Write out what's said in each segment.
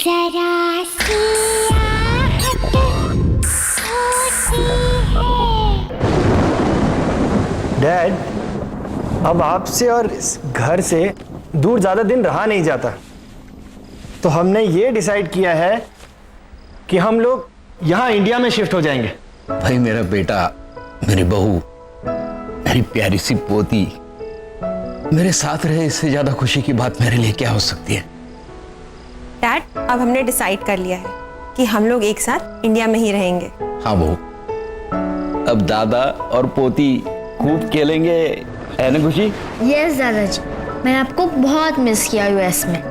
जरा सी आहट होती है। डैड, अब आपसे और इस घर से दूर ज्यादा दिन रहा नहीं जाता, तो हमने ये डिसाइड किया है कि हम लोग यहाँ इंडिया में शिफ्ट हो जाएंगे। भाई मेरा बेटा, मेरी बहू, मेरी प्यारी सी पोती मेरे साथ रहे, इससे ज्यादा खुशी की बात मेरे लिए क्या हो सकती है। डैड, अब हमने डिसाइड कर लिया है कि हम लोग एक साथ इंडिया में ही रहेंगे। हाँ बहू, अब दादा और पोती खूब खेलेंगे, है ना खुशी? यस दादाजी, मैंने आपको बहुत मिस किया यूएस में।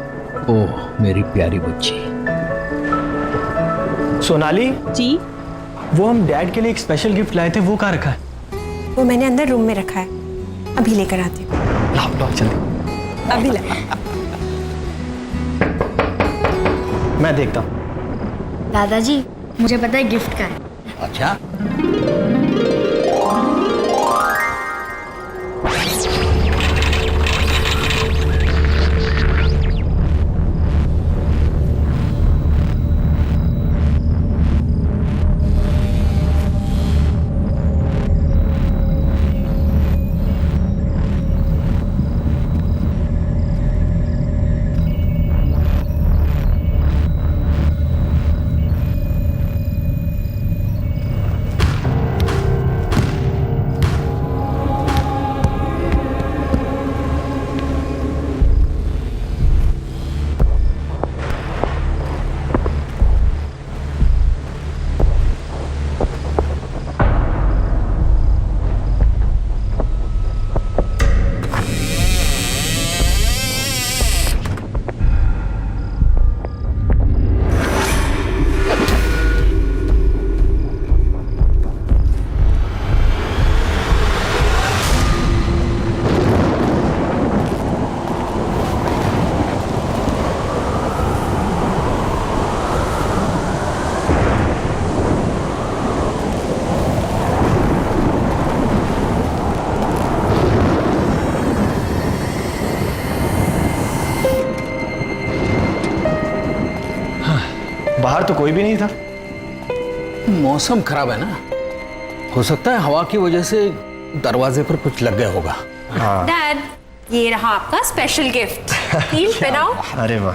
ओह मेरी प्यारी बच्ची। सोनाली जी, वो हम डैड के लिए एक स्पेशल गिफ्ट लाए थे, वो कहाँ रखा है? वो मैंने अंदर रूम में रखा है, अभी लेकर आती हूँ। लाओ लाओ जल्दी। अभी ला। मैं देखता हूँ। दादाजी, मुझे पता है गिफ्ट का है। अच्छा, बाहर तो कोई भी नहीं था। मौसम खराब है ना, हो सकता है हवा की वजह से दरवाजे पर कुछ लग गया होगा। हाँ। डैड, ये रहा आपका स्पेशल गिफ्ट। हील पहनाओ। अरे वाह,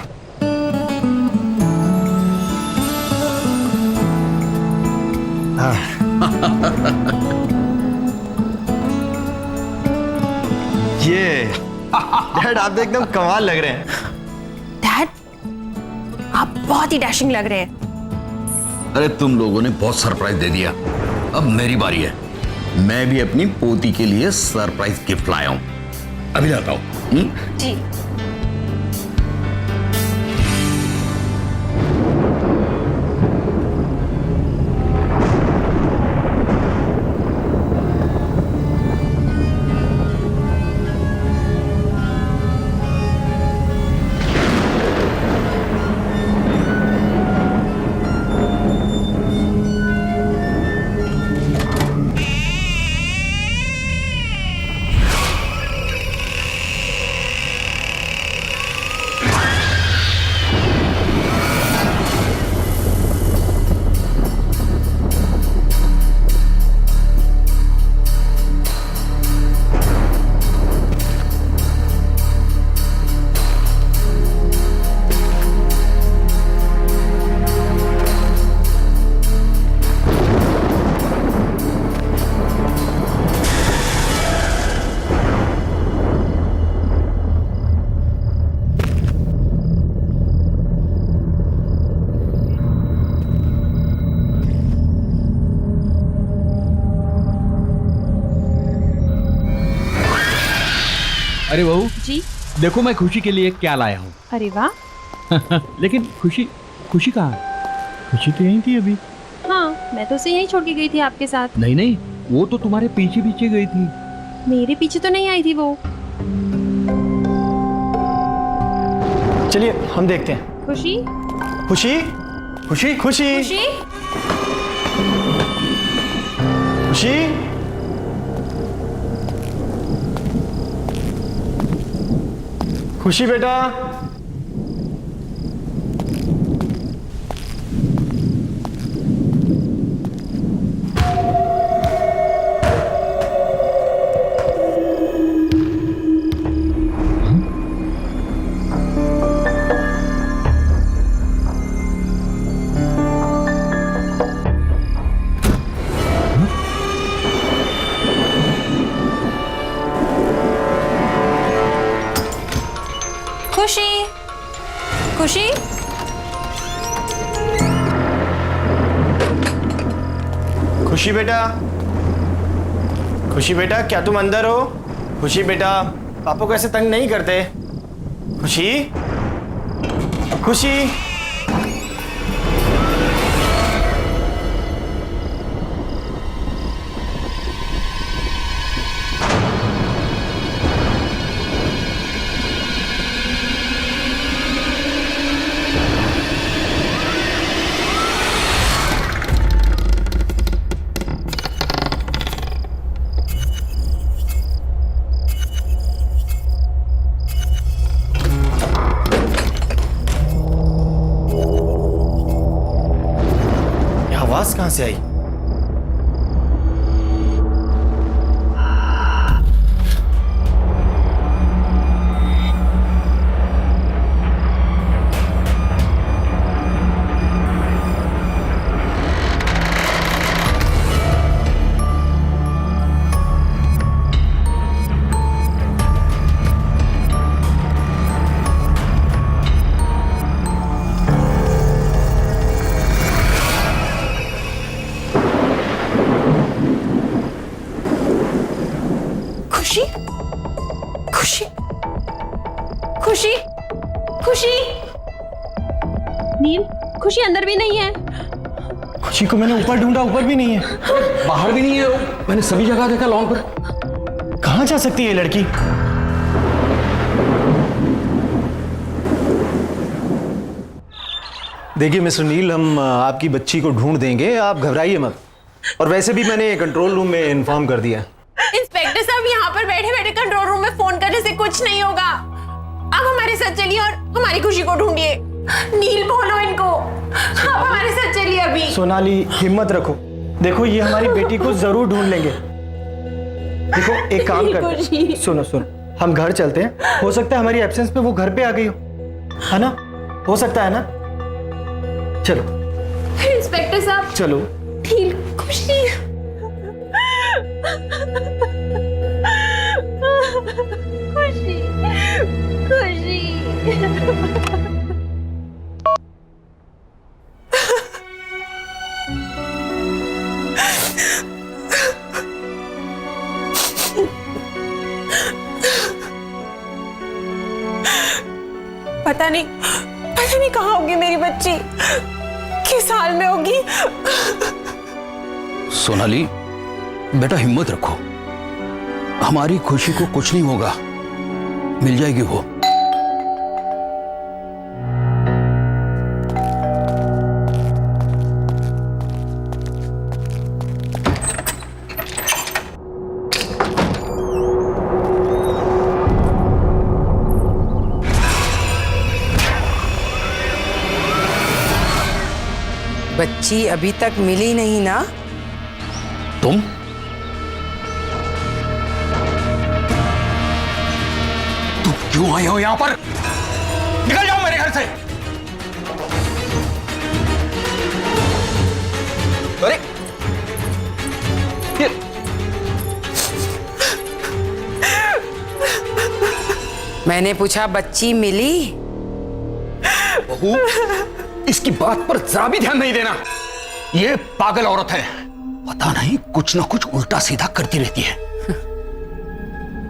हाँ। ये डैड, आप तो एकदम कमाल लग रहे हैं। डैड, आप बहुत ही डैशिंग लग रहे हैं। अरे तुम लोगों ने बहुत सरप्राइज दे दिया, अब मेरी बारी है। मैं भी अपनी पोती के लिए सरप्राइज गिफ्ट लाया हूं, अभी लाता हूं। जी। अरे बहू जी। देखो, मैं खुशी के लिए क्या लाया हूँ। अरे वाह। लेकिन खुशी कहाँ है? खुशी तो यहीं थी अभी। हाँ, मैं तो उसे यहीं छोड़ के गई थी आपके साथ। नहीं नहीं, वो तो तुम्हारे पीछे पीछे गई थी। मेरे पीछे तो नहीं आई थी वो। चलिए हम देखते हैं। खुशी, खुशी, खुशी, खुशी, खुशी, खुशी, खुशी बेटा, खुशी बेटा, खुशी बेटा, क्या तुम अंदर हो? खुशी बेटा, पापा को ऐसे तंग नहीं करते। खुशी, खुशी। आवाज कहां से आई? खुशी, खुशी, खुशी, खुशी। नील, खुशी अंदर भी नहीं है। खुशी को मैंने ऊपर ढूंढा, ऊपर भी नहीं है। बाहर भी नहीं है, मैंने सभी जगह देखा लॉन पर। कहां जा सकती है ये लड़की? देखिए मिस्टर नील, हम आपकी बच्ची को ढूंढ देंगे, आप घबराइए मत। और वैसे भी मैंने कंट्रोल रूम में इन्फॉर्म कर दिया। इंस्पेक्टर साहब, यहाँ पर बैठे बैठे कंट्रोल रूम में फोन करने से कुछ नहीं होगा। आप हमारे साथ चलिए और हमारी खुशी को ढूंढिए। नील, बोलो इनको, आप हमारे साथ चलिए अभी। सोनाली, हिम्मत रखो। देखो, ये हमारी बेटी को जरूर ढूंढ लेंगे। देखो, एक काम करते हैं, सुनो सुनो, हम घर चलते हैं। हो सकता है हमारी एब्सेंस में वो घर पे आ गई हो, है ना? हो सकता है ना? चलो इंस्पेक्टर साहब, चलो। नील, खुशी। खुशी, खुशी। पता नहीं कहाँ होगी मेरी बच्ची, किस हाल में होगी। सोनाली बेटा, हिम्मत रखो, हमारी खुशी को कुछ नहीं होगा, मिल जाएगी वो। बच्ची अभी तक मिली नहीं ना? तुम क्यों आए हो यहां पर? निकल जाओ मेरे घर से। अरे मैंने पूछा बच्ची मिली? बहू, इसकी बात पर जरा भी ध्यान नहीं देना। ये पागल औरत है, पता नहीं कुछ ना कुछ उल्टा सीधा करती रहती है।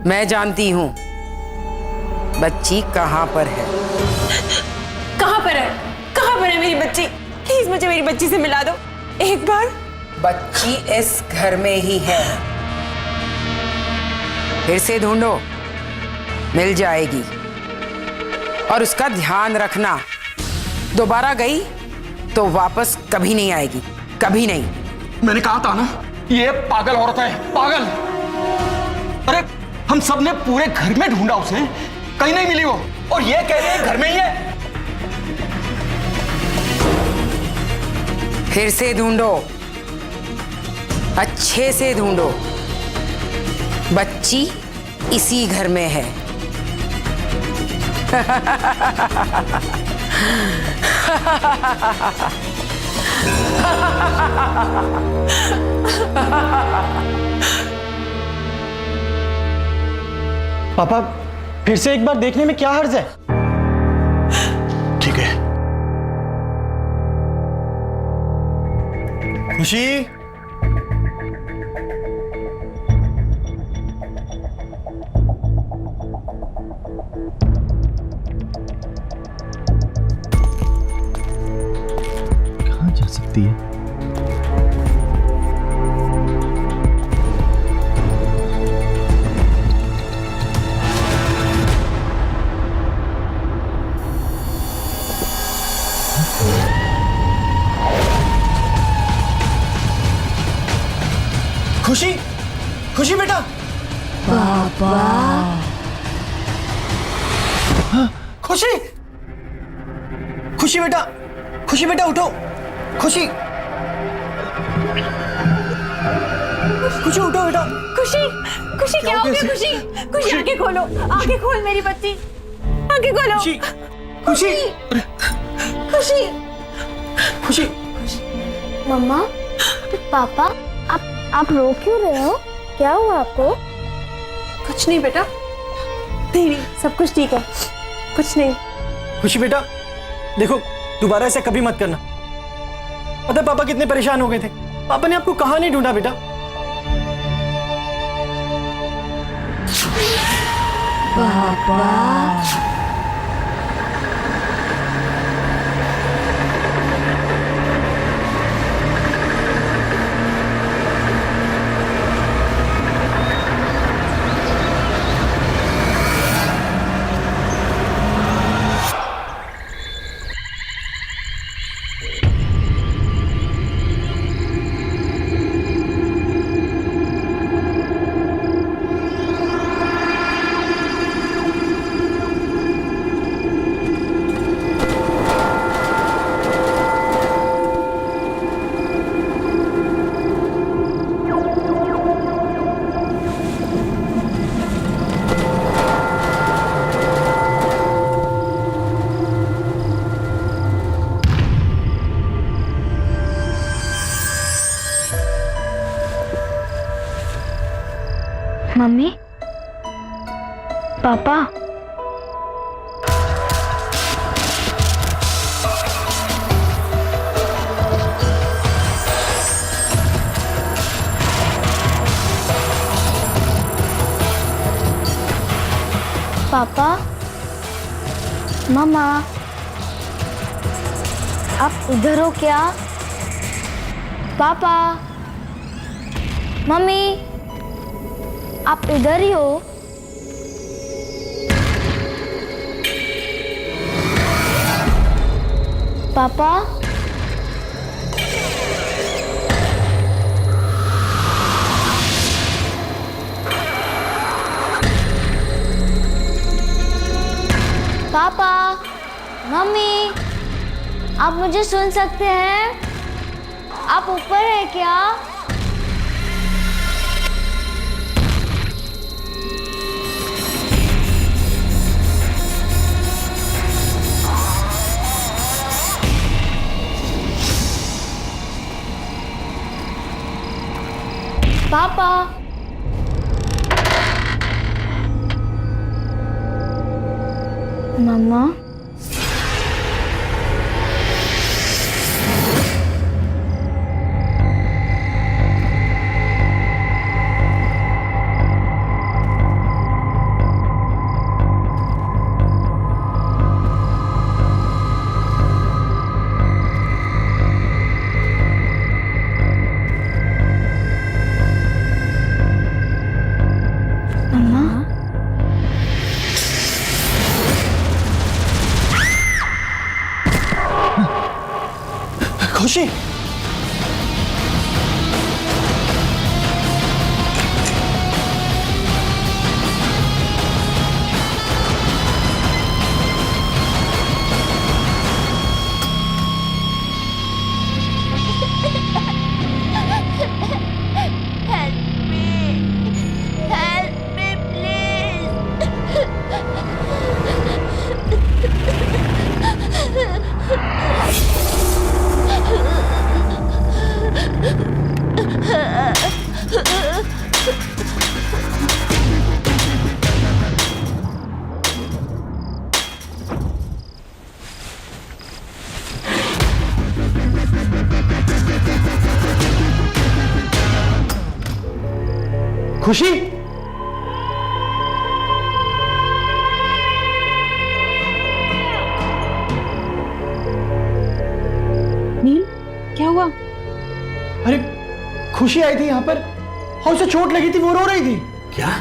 मैं जानती हूं बच्ची कहां पर है। कहां पर है? कहां पर है मेरी बच्ची? प्लीज मुझे मेरी बच्ची से मिला दो एक बार। बच्ची इस घर में ही है, फिर से ढूंढो, मिल जाएगी। और उसका ध्यान रखना, दोबारा गई तो वापस कभी नहीं आएगी, कभी नहीं। मैंने कहा था ना, ये पागल औरत है, पागल। अरे हम सब ने पूरे घर में ढूंढा उसे, कहीं नहीं मिली वो, और ये कह रही है घर में ही है। फिर से ढूंढो, अच्छे से ढूंढो, बच्ची इसी घर में है। पापा, फिर से एक बार देखने में क्या हर्ज है? ठीक है, खुशी, कहाँ जा सकती है? खुशी, खुशी बेटा। पापा। खुशी, खुशी बेटा, खुशी बेटा उठो। खुशी, खुशी उठो बेटा। खुशी, खुशी क्या हो गया? खुशी, खुशी आंखें खोलो, आंखें खोल मेरी बच्ची, आंखें खोलो। खुशी, खुशी, खुशी, खुशी। मम्मा, पापा, आप रो क्यों रहे हो? क्या हुआ आपको? कुछ नहीं बेटा, नहीं नहीं, सब कुछ ठीक है, कुछ नहीं। खुशी बेटा, देखो दोबारा ऐसा कभी मत करना। पता है पापा कितने परेशान हो गए थे। पापा ने आपको कहाँ नहीं ढूंढा बेटा। मम्मी, पापा, पापा, मम्मा, आप इधर हो क्या? पापा, मम्मी, आप इधर ही हो? पापा, पापा, मम्मी, आप मुझे सुन सकते हैं? आप ऊपर हैं क्या? पापा, मम्मा, खुशी, खुशी, नील, क्या हुआ? अरे खुशी आई थी यहाँ पर और उसे चोट लगी थी, वो रो रही थी। क्या?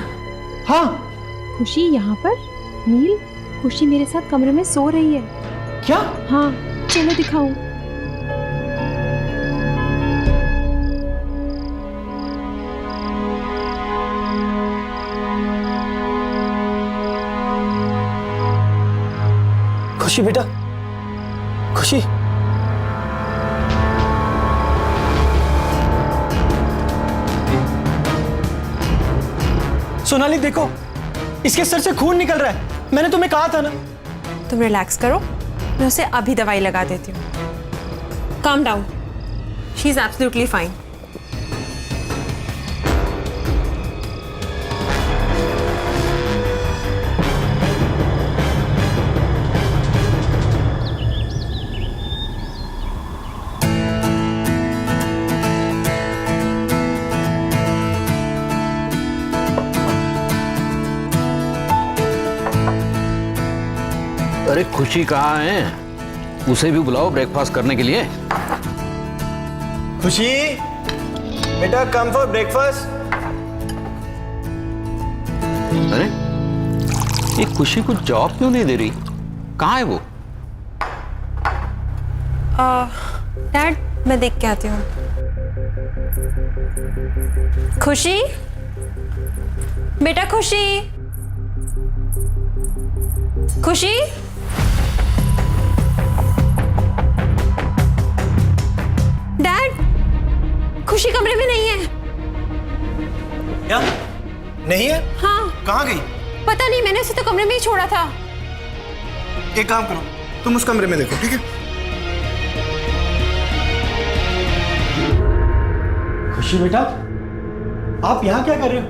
हाँ। खुशी यहाँ पर? नील, खुशी मेरे साथ कमरे में सो रही है। क्या? हाँ, चलो दिखाऊं। खुशी बेटा, खुशी। सोनाली देखो, इसके सर से खून निकल रहा है। मैंने तुम्हें कहा था ना। तुम रिलैक्स करो, मैं उसे अभी दवाई लगा देती हूँ। Calm down, she is absolutely fine. अरे खुशी कहाँ है? उसे भी बुलाओ ब्रेकफास्ट करने के लिए। खुशी बेटा, कम फॉर ब्रेकफास्ट। अरे ये खुशी को जॉब क्यों नहीं दे रही? कहाँ है वो? डैड, मैं देख के आती हूँ। खुशी बेटा, खुशी, खुशी, डैड, खुशी कमरे में नहीं है। क्या? नहीं है? हाँ, कहाँ गई? पता नहीं, मैंने उसे तो कमरे में ही छोड़ा था। एक काम करो, तुम उस कमरे में देखो, ठीक है? खुशी बेटा, आप यहाँ क्या कर रहे हो?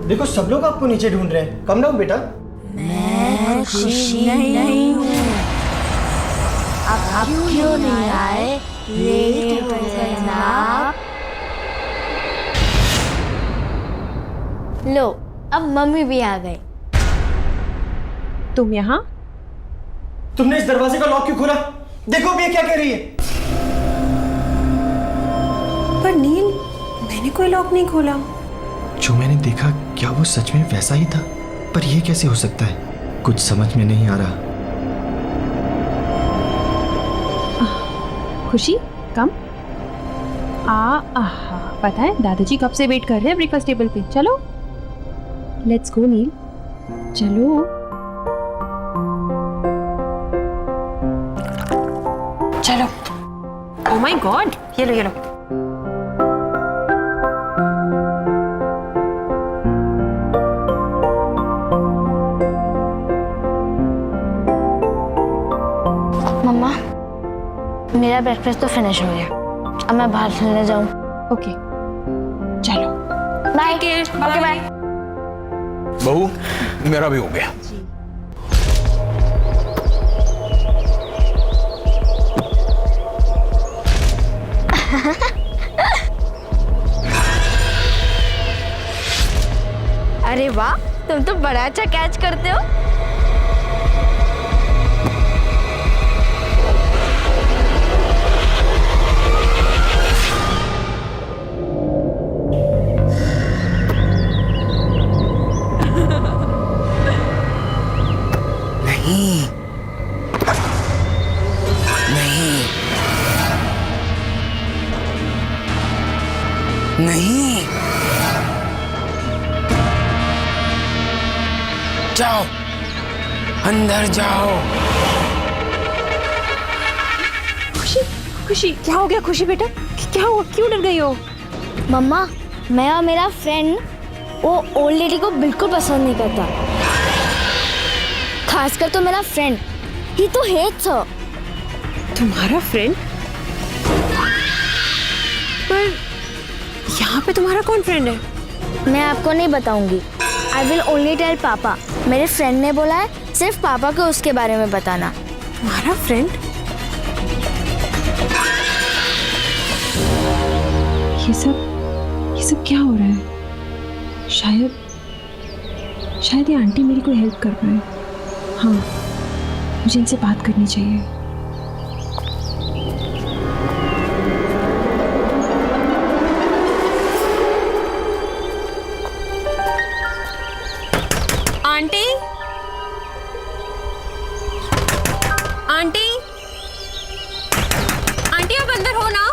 देखो सब लोग आपको नीचे ढूंढ रहे हैं। कम डाउन बेटा। मैं खुशी नहीं हूँ। अब क्यों नहीं आए? लेट हो गए ना आप। लो, अब मम्मी भी आ गई। तुम यहाँ? तुमने इस दरवाजे का लॉक क्यों खोला? देखो अब ये क्या कह रही है। पर नील, मैंने कोई लॉक नहीं खोला। जो मैंने देखा, क्या वो सच में वैसा ही था? पर ये कैसे हो सकता है? कुछ समझ में नहीं आ रहा। खुशी, कम। पता है दादाजी कब से वेट कर रहे हैं ब्रेकफास्ट टेबल पे। चलो, लेट्स गो नील, चलो। चलो। ओह माय गॉड, ये लो, ये लो। मम्मा, मेरा ब्रेकफास्ट तो फिनिश हो गया। अब मैं बाहर खेलने जाऊं। ओके, चलो। बाय। Okay, bye. बहू, मेरा भी हो गया। अरे वाह, तुम तो बड़ा अच्छा कैच करते हो। नहीं, नहीं, नहीं। जाओ, अंदर जाओ। खुशी, खुशी, क्या हो गया? खुशी बेटा, क्या हुआ? क्यों डर गई हो? मम्मा, मैं और मेरा फ्रेंड वो ओल्ड लेडी को बिल्कुल पसंद नहीं करता। खासकर तो मेरा फ्रेंड, ही तो हेट्स हर। तुम्हारा फ्रेंड? पर यहाँ पे तुम्हारा कौन फ्रेंड है? मैं आपको नहीं बताऊंगी। आई विल ओनली टेल पापा। मेरे फ्रेंड ने बोला है सिर्फ पापा को उसके बारे में बताना। तुम्हारा फ्रेंड? ये सब क्या हो रहा है? शायद शायद ये आंटी मेरी कोई हेल्प कर पाए। हाँ, मुझे इनसे बात करनी चाहिए। आंटी, आंटी, आंटी आप अंदर हो ना?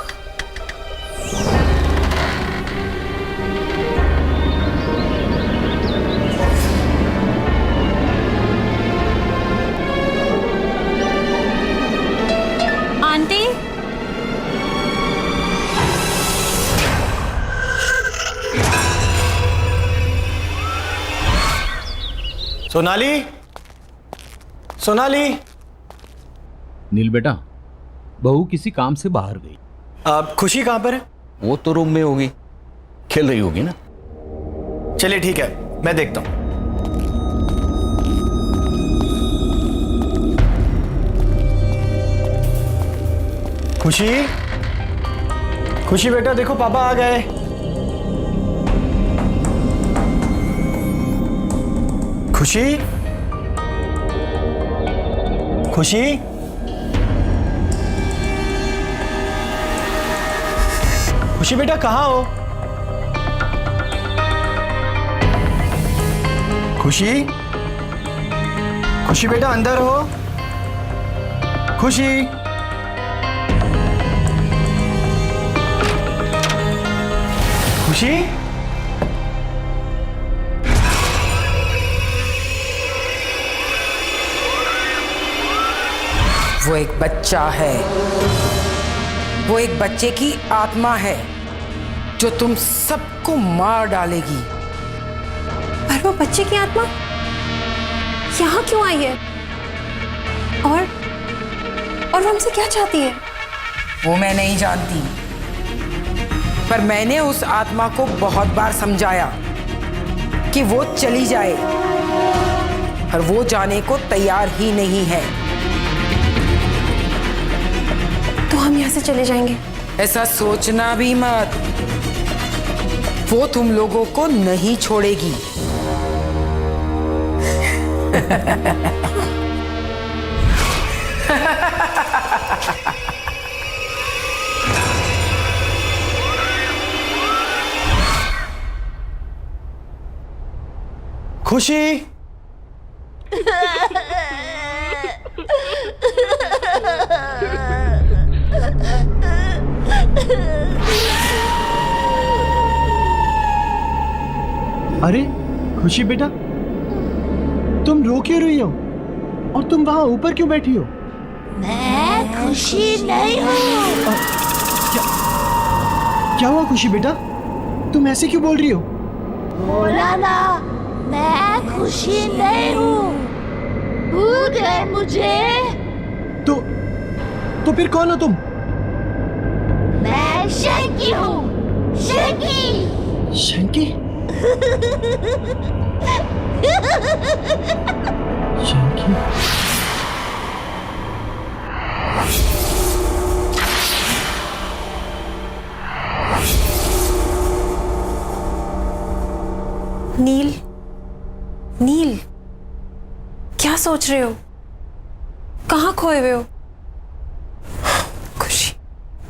आंटी, सोनाली, सोनाली। नील बेटा, बहू किसी काम से बाहर गई। अब खुशी कहाँ पर है? वो तो रूम में होगी, खेल रही होगी ना। चलिए ठीक है, मैं देखता हूं। खुशी, खुशी बेटा देखो पापा आ गए। खुशी, खुशी, खुशी बेटा कहाँ हो? खुशी, खुशी बेटा अंदर हो? खुशी, खुशी, वो एक बच्चा है, वो एक बच्चे की आत्मा है जो तुम सबको मार डालेगी। पर वो बच्चे की आत्मा यहाँ क्यों आई है? और वो हमसे क्या चाहती है? वो मैं नहीं जानती, पर मैंने उस आत्मा को बहुत बार समझाया कि वो चली जाए, और वो जाने को तैयार ही नहीं है। तो हम यहाँ से चले जाएंगे? ऐसा सोचना भी मत, वो तुम लोगों को नहीं छोड़ेगी। खुशी, अरे खुशी बेटा, तुम रो क्यों रही हो? और तुम वहां ऊपर क्यों बैठी हो? मैं खुशी नहीं हूँ। क्या हुआ खुशी बेटा, तुम ऐसे क्यों बोल रही हो? बोला ना, मैं खुशी नहीं हूँ। भूल गए मुझे? तो फिर कौन हो तुम? मैं शंकी हूँ, शंकी। शंकी? शंकी? नील, नील, क्या सोच रहे हो? कहाँ खोए हुए हो? खुशी।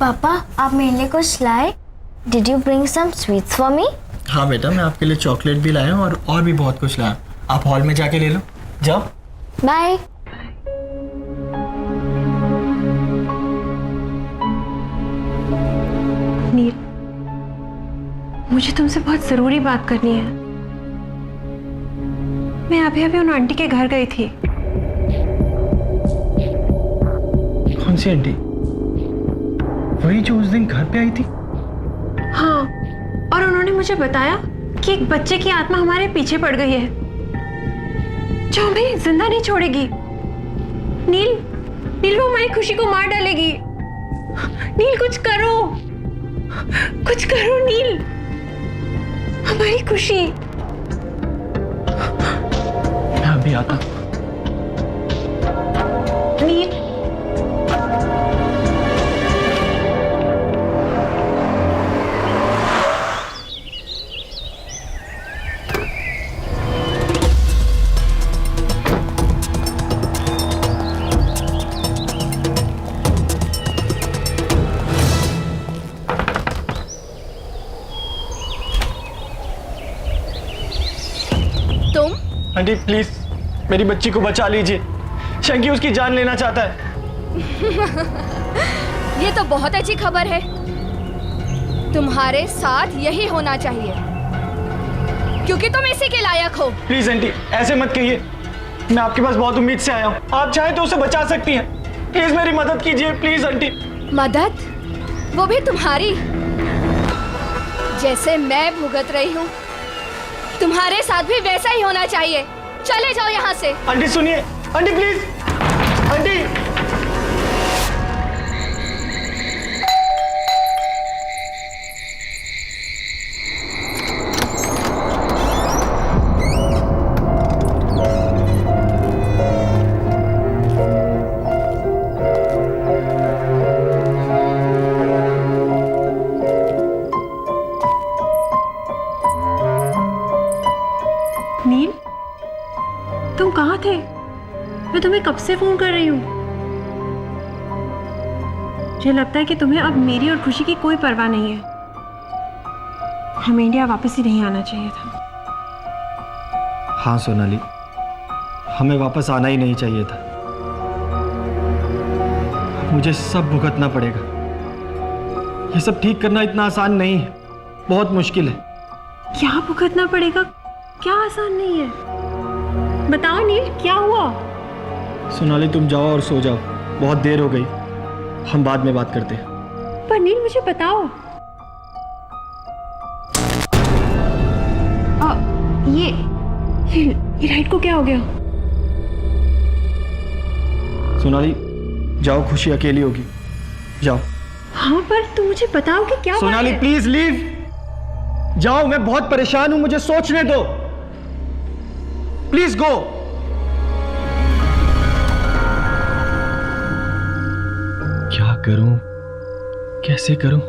पापा, आप मेरे लिए कुछ लाए? Did you bring some sweets for me? हाँ बेटा, मैं आपके लिए चॉकलेट भी लाया हूँ और भी बहुत कुछ लाया। आप हॉल में जाके ले लो, जाओ। बाय। नील, मुझे तुमसे बहुत जरूरी बात करनी है। मैं अभी अभी उन आंटी के घर गई थी। कौन सी आंटी? वही जो उस दिन घर पे आई थी? हाँ, और उन्होंने मुझे बताया कि एक बच्चे की आत्मा हमारे पीछे पड़ गई है जो हमें जिंदा नहीं छोड़ेगी। नील, नील वो हमारी खुशी को मार डालेगी। नील कुछ करो, कुछ करो नील, हमारी खुशी। मैं अभी आता हूँ। नील, आंटी प्लीज मेरी बच्ची को बचा लीजिए, शंकी उसकी जान लेना चाहता है। ये तो बहुत अच्छी खबर है। तुम्हारे साथ यही होना चाहिए क्योंकि तुम इसी के लायक हो। प्लीज आंटी ऐसे मत कहिए, मैं आपके पास बहुत उम्मीद से आया हूँ, आप चाहे तो उसे बचा सकती हैं। प्लीज मेरी मदद कीजिए प्लीज आंटी। मदद? वो भी तुम्हारी? जैसे मैं भुगत रही हूँ तुम्हारे साथ भी वैसा ही होना चाहिए। चले जाओ यहाँ से। आंटी सुनिए, आंटी प्लीज, आंटी। नील, तुम कहाँ थे? मैं तुम्हें कब से फोन कर रही हूँ। मुझे लगता है कि तुम्हें अब मेरी और खुशी की कोई परवाह नहीं है। हमें इंडिया वापस ही नहीं आना चाहिए था। हाँ सोनाली, हमें वापस आना ही नहीं चाहिए था। मुझे सब भुगतना पड़ेगा। ये सब ठीक करना इतना आसान नहीं है, बहुत मुश्किल है। क्या भुगतना पड़ेगा? क्या आसान नहीं है? बताओ नील, क्या हुआ? सोनाली तुम जाओ और सो जाओ, बहुत देर हो गई, हम बाद में बात करते हैं। पर नील मुझे बताओ, ये लाइट को क्या हो गया? सोनाली जाओ, खुशी अकेली होगी, जाओ। हाँ पर तुम मुझे बताओ कि क्या सोनाली बात है? प्लीज लीव, जाओ, मैं बहुत परेशान हूं, मुझे सोचने दो, प्लीज गो। क्या करूं, कैसे करूं?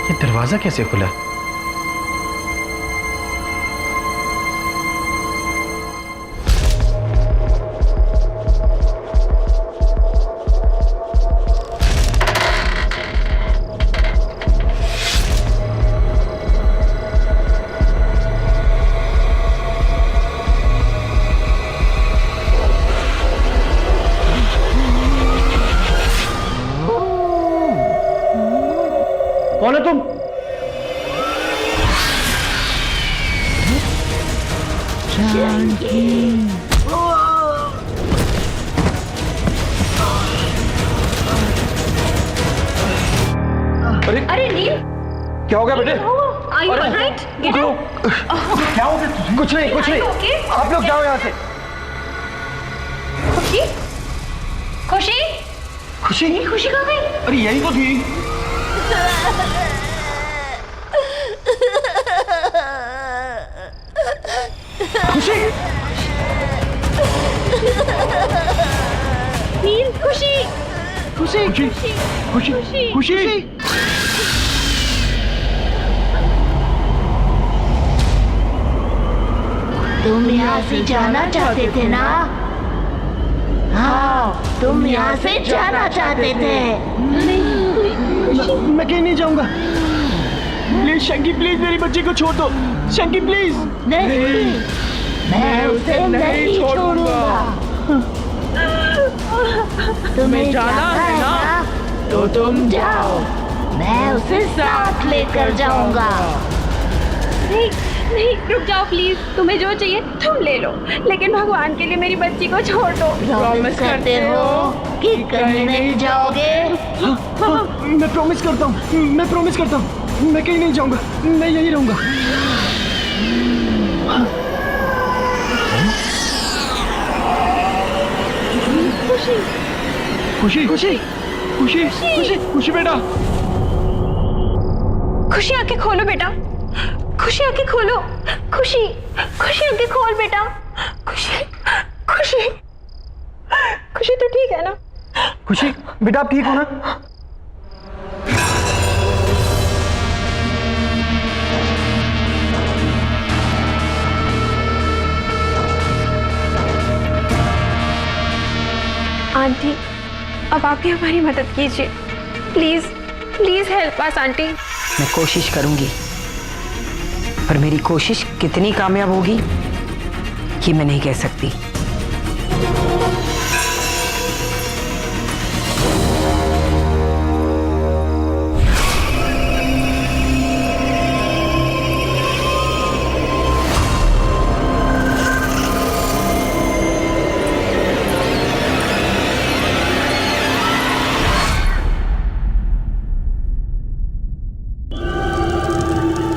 ये दरवाजा कैसे खुला? कौन है तुम? अरे नील, क्या हो गया बेटे? Are you alright? Get up. क्या हो गया? कुछ नहीं, कुछ नहीं। Okay? आप लोग जाओ यहाँ से। खुशी, खुशी, खुशी, खुशी कहाँ गई? अरे यही तो थी। खुशी, नील, खुशी, खुशी, खुशी, खुशी, खुशी। तुम यहाँ से जाना चाहते थे ना? हाँ, तुम यहाँ से जाना चाहते थे। मैं कहीं नहीं जाऊंगा। प्लीज शंकी, प्लीज मेरी बच्ची को छोड़ दो। शंकी प्लीज। नहीं, मैं उसे नहीं छोड़ूंगा। तुम्हें जाना है ना? तो तुम जाओ, मैं उसे साथ लेकर जाऊंगा। नहीं, नहीं रुक जाओ प्लीज, तुम्हें जो चाहिए तुम ले लो, लेकिन भगवान के लिए मेरी बच्ची को छोड़ दो। प्रॉमिस करते हो कि कहीं नहीं जाओगे? मैं प्रॉमिस करता हूँ, मैं प्रॉमिस करता हूँ, मैं कहीं नहीं जाऊंगा, मैं यहीं रहूंगा। खुशी खुशी खुशी खुशी खुशी बेटा, खुशी आंखें खोलो बेटा, खुशी आंखें खोलो, खुशी खुशी आंखें खोल बेटा, खुशी खुशी खुशी तो ठीक है ना? खुशी बेटा आप ठीक हो ना? आंटी अब आप ही हमारी मदद कीजिए, please please help us aunty. मैं कोशिश करूंगी, पर मेरी कोशिश कितनी कामयाब होगी ये मैं नहीं कह सकती।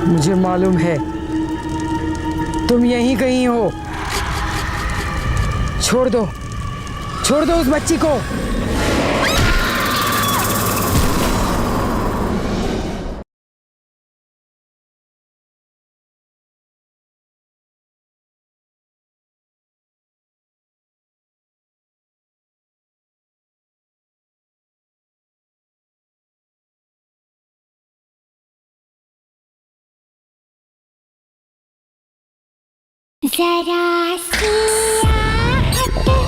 मुझे मालूम है तुम यहीं कहीं हो। छोड़ दो उस बच्ची को। जरा सी आहट होती है।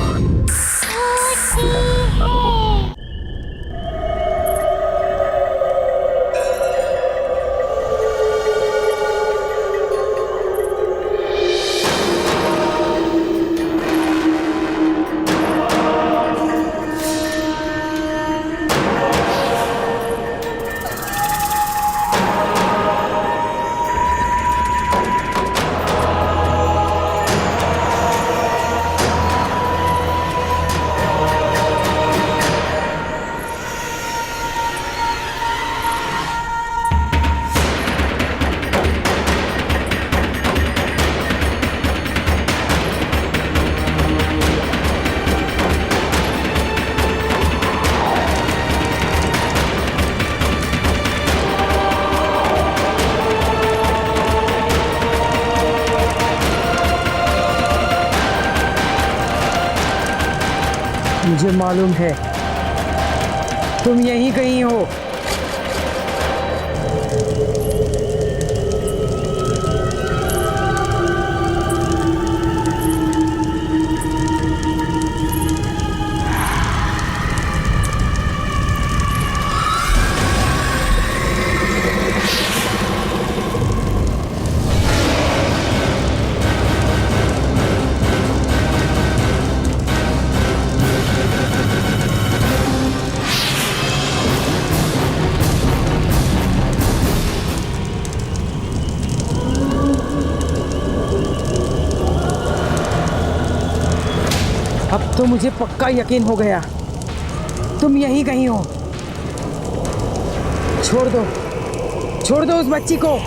मुझे मालूम है तुम यहीं कहीं हो। अब तो मुझे पक्का यकीन हो गया तुम यहीं कहीं हो। छोड़ दो उस बच्ची को।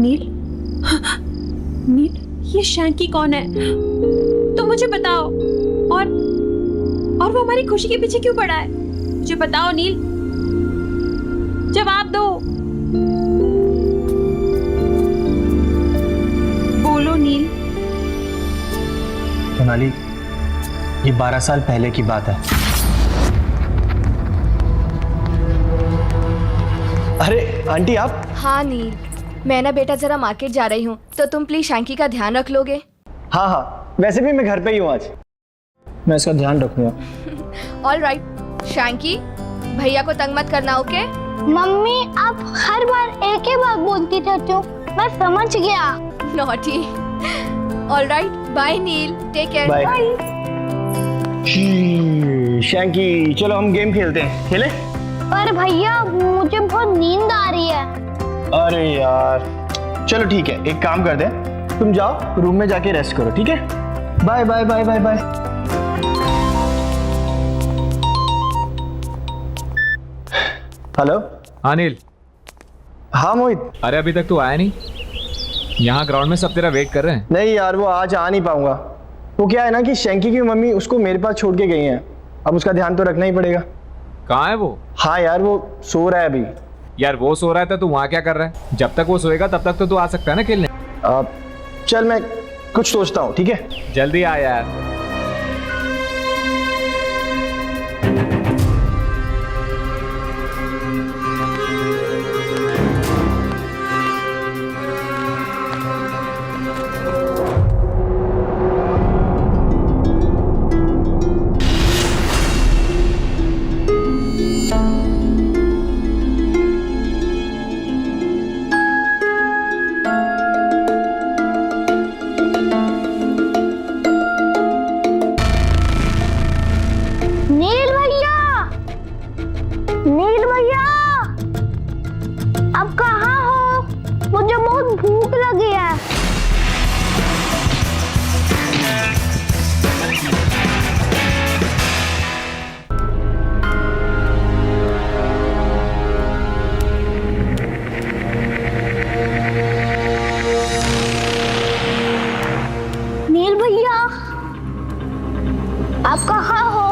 नील, नील, ये शैंकी कौन है? तुम मुझे बताओ। और वो हमारी खुशी के पीछे क्यों पड़ा है? मुझे बताओ नील, जवाब दो। बोलो नील। सोनाली, ये 12 साल पहले की बात है। अरे आंटी आप? हाँ नील, मैं ना बेटा जरा मार्केट जा रही हूँ, तो तुम प्लीज शैंकी का ध्यान रख लोगे? हाँ हाँ, वैसे भी मैं घर पे ही हूँ आज, मैं इसका ध्यान रखूंगा। ऑल राइट शैंकी, भैया को तंग मत करना, ओके? मम्मी आप हर बार एक ही बात बोलती रहती हो, मैं समझ गया। नॉटी। ऑल राइट, बाय नील, टेक केयर। बाय। शैंकी चलो हम गेम खेलते हैं, खेले? पर भैया मुझे बहुत नींद आ रही है। अरे यार चलो ठीक है, एक काम कर दे, तुम जाओ रूम में जाके रेस्ट करो, ठीक है? Bye bye bye bye bye. Hello. हाँ नील। हाँ मोहित। अरे अभी तक तू आया नहीं? यहाँ ग्राउंड में सब तेरा वेट कर रहे हैं। नहीं यार, वो आज आ नहीं पाऊंगा। वो क्या है ना कि शैंकी की मम्मी उसको मेरे पास छोड़ के गई हैं, अब उसका ध्यान तो रखना ही पड़ेगा। कहाँ है वो? हाँ यार वो सो रहा है अभी। यार वो सो रहा है तो तू वहाँ क्या कर रहा है? जब तक वो सोएगा तब तक तो तू आ सकता है ना खेलने। चल मैं कुछ सोचता हूँ, ठीक है? जल्दी आ यार। नील भैया, आप कहाँ हो? मुझे बहुत भूख लगी है। नील भैया, आप कहाँ हो?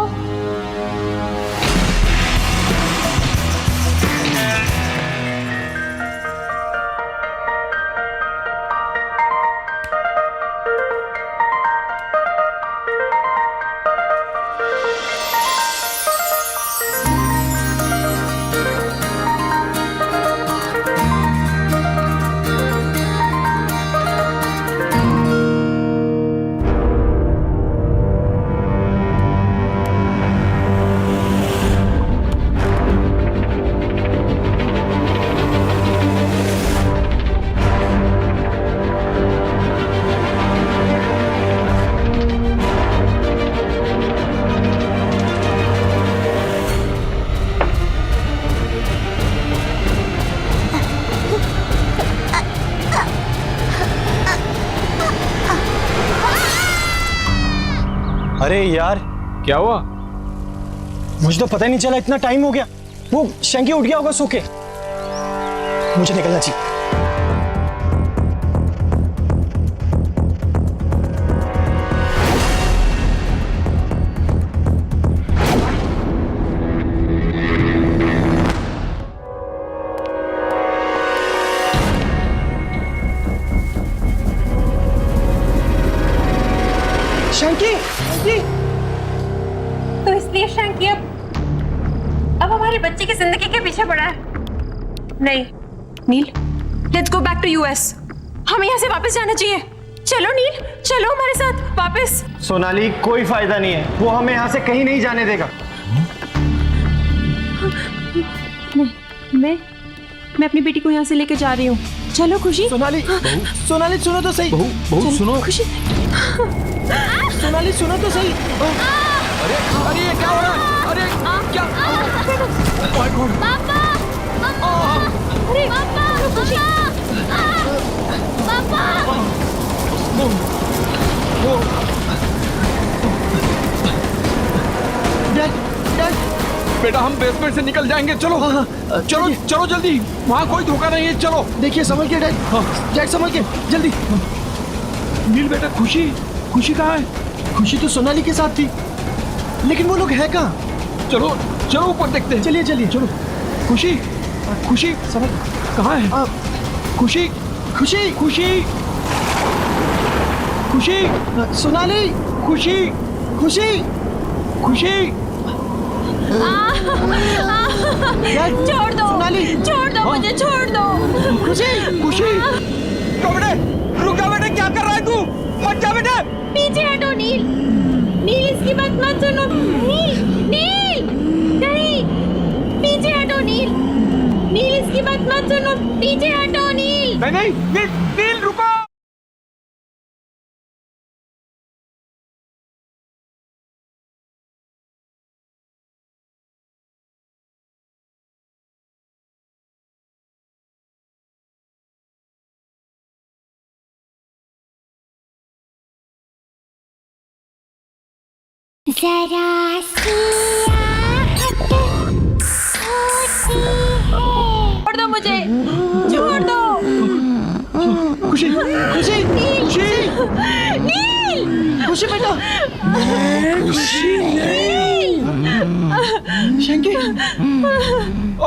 अरे यार क्या हुआ? मुझे तो पता ही नहीं चला, इतना टाइम हो गया। वो शैंकी उठ गया होगा सो के। मुझे निकलना चाहिए। शैंकी, शैंकी। तो इसलिए शैंकी अब हमारे बच्चे की जिंदगी के पीछे पड़ा है। नहीं Neel, let's go back to US. हमें यहाँ से वापस जाना चाहिए। चलो नील, चलो हमारे साथ वापस। सोनाली कोई फायदा नहीं है, वो हमें यहाँ से कहीं नहीं जाने देगा। मैं अपनी बेटी को यहाँ से लेके जा रही हूँ। चलो खुशी। सोनाली, सोनाली सुनो तो सही। बहू सुनो। खुशी, सोनाली सुनो तो सही। अरे अरे ये क्या हो रहा है? अरे क्या? पापा, अरे पापा, खुशी, पापा। बेटा हम बेसमेंट से निकल जाएंगे, चलो। चलो चलो जल्दी, वहाँ कोई धोखा नहीं है, चलो। देखिए संभल के डैड, डैड संभल के, जल्दी। नील बेटा, खुशी कहाँ है? खुशी तो सोनाली के साथ थी, लेकिन वो लोग है कहाँ? चलो चलो ऊपर देखते हैं। चलिए चलिए चलो। खुशी खुशी समझ कहाँ है? खुशी खुशी खुशी खुशी सोनाली खुशी खुशी खुशी छोड़ दो सोनाली छोड़ दो मुझे छोड़ दो। खुशी खुशी बेटे रुक जा बेटे, क्या कर रहा है तू? हट जा बेटे। पीछे हटो नील। नील इसकी बात मत सुनो। नील नील नहीं, पीछे हटो नील। नील इसकी बात मत सुनो, पीछे हटो नील। नहीं नील, नील रुको। जरा छोड़ दो मुझे, छोड़ दो। खुशी खुशी खुशी नील खुशी बेटा शंकी।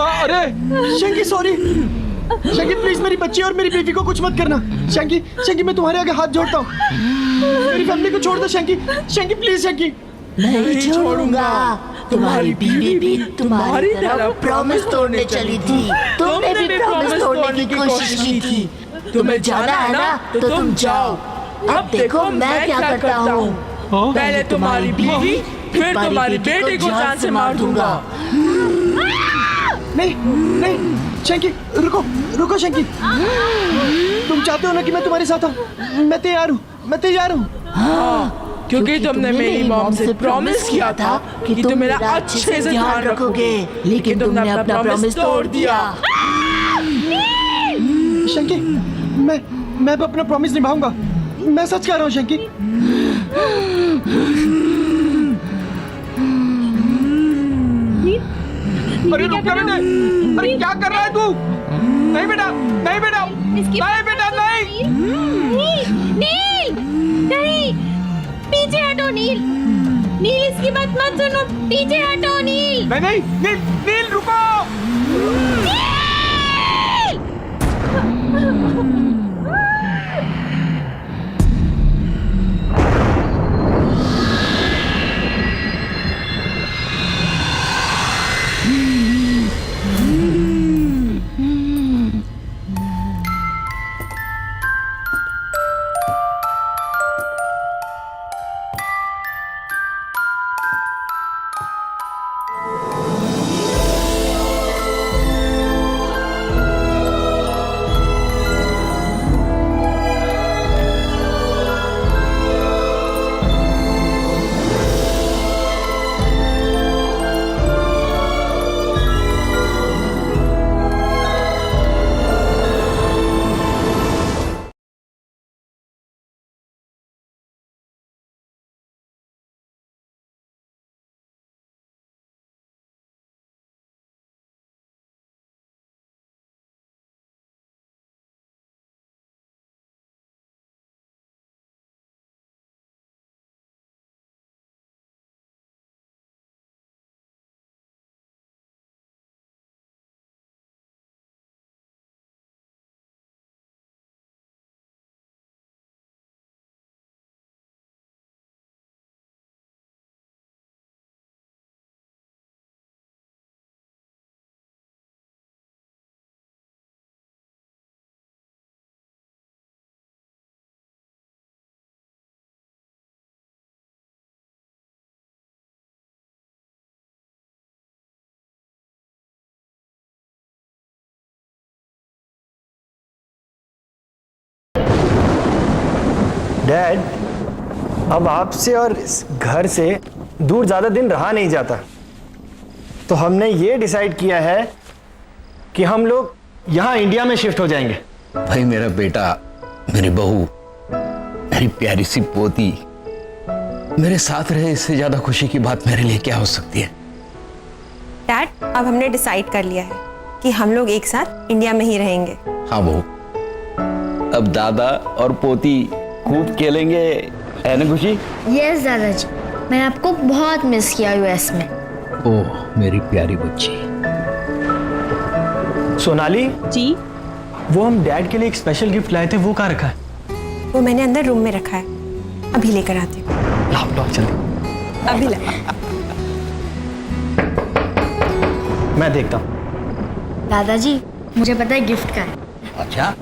अरे शंकी सॉरी। शंकी प्लीज मेरी बच्ची और मेरी बीवी को कुछ मत करना। शंकी शंकी मैं तुम्हारे आगे हाथ जोड़ता हूँ, मेरी फैमिली को छोड़ दो शंकी। शंकी प्लीज शंकी। नहीं छोड़ूंगा। तुम्हारी बीवी भी तुम्हारी तरह प्रॉमिस तोड़ने चली थी। तुमने भी प्रॉमिस तोड़ने की कोशिश की थी। तुम्हें जाना है ना तो तुम जाओ। अब देखो मैं क्या करता हूँ। पहले तुम्हारी बीवी फिर तुम्हारी बेटी को जान से मार दूंगा। नहीं नहीं शंकी रुको रुको शंकी। तुम चाहते हो ना कि मैं तुम्हारे साथ हूँ? मैं तैयार हूँ, मैं तैयार हूँ। क्योंकि तुमने मेरी मॉम से प्रॉमिस किया था कि तुम मेरा अच्छे से ध्यान रखोगे, लेकिन तुमने अपना प्रॉमिस तोड़ दिया। शंकी मैं अपना प्रॉमिस निभाऊंगा, मैं सच कह रहा हूँ शंकी। अरे रुक जा बेटे, अरे क्या कर रहा है तू? नहीं बेटा, नहीं बेटा, नहीं बेटा, नहीं। नील नहीं, पीछे हटो नील। नील इसकी बात मत सुनो, पीछे हटो नील। नहीं नील, नील रुको। डैड, अब आपसे और इस घर से दूर ज़्यादा दिन रहा नहीं जाता, तो हमने ये डिसाइड किया है कि हम लोग यहाँ इंडिया में शिफ्ट हो जाएंगे। भाई मेरा बेटा, मेरी बहू, मेरी प्यारी सी पोती मेरे साथ रहे, इससे ज्यादा खुशी की बात मेरे लिए क्या हो सकती है। डैड, अब हमने डिसाइड कर लिया है कि हम लोग एक साथ इंडिया में ही रहेंगे। हाँ बहू, अब दादा और पोती खूब खेलेंगे, है ना खुशी? यस दादाजी, मैंने आपको बहुत मिस किया यूएस में। ओह मेरी प्यारी बच्ची। सोनाली, जी, वो हम डैड के लिए एक स्पेशल गिफ्ट लाए थे, वो कहाँ रखा है? वो मैंने अंदर रूम में रखा है, अभी लेकर आती हूँ। लाओ लाओ जल्दी। अभी ला। मैं देखता हूँ। दादाजी, मुझे पता है गिफ्ट का है। अच्छा